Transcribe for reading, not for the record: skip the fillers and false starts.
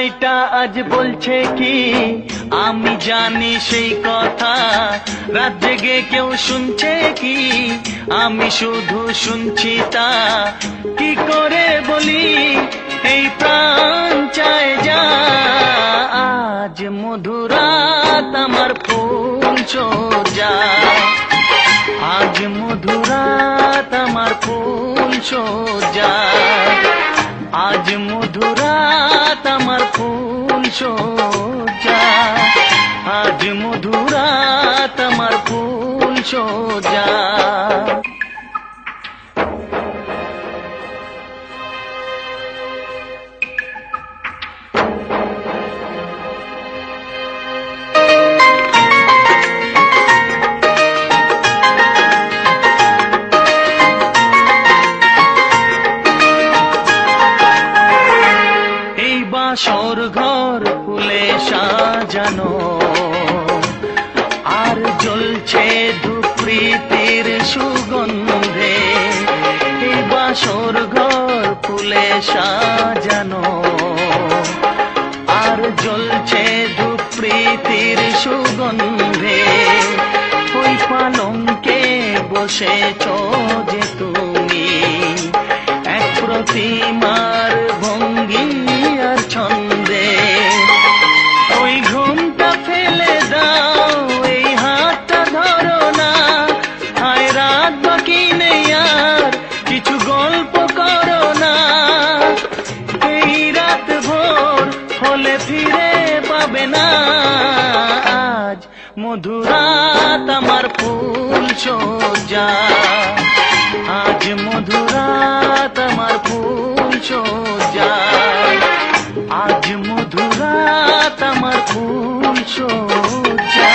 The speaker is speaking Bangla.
সময়টা আজ বলছে কি আমি জানি সেই কথা, রাত জেগে কেউ শুনছে কি আমি শুধু শুনছি তা। কি করে বলি এই প্রাণ চায় যা, আজ মধুরাত আমার ফুল সোজা, আজ মধুরাত আমার ফুল সোজা, আজ মধুরাত আমার ফুল সোজা, আজ মধুরাত আমার ফুল সোজা। বাসর ঘর ফুলে সাজানো, আর জ্বলছে ধূপৃতির সুগন্ধে। এই বাসর ঘর ফুলে সাজানো, আর জ্বলছে ধূপৃতির সুগন্ধে। ওই পালঙ্কে বসেছ যে তুমি, এক প্রতিমার ভঙ্গি আর ছন্দে। ওই ঘুমটা ফেলে দাও, এই হাতটা ধরো না, হায় রাত বাকি নেই আর কিছু গল্প করো না। এই রাত ভোর হলে ফিরে পাবে না, আজ মধুরাত আমার ফুল সোজা, আজ মধুরাত আমার ফুল সোজা, আজ মধুরাত আমার ফুল সোজা।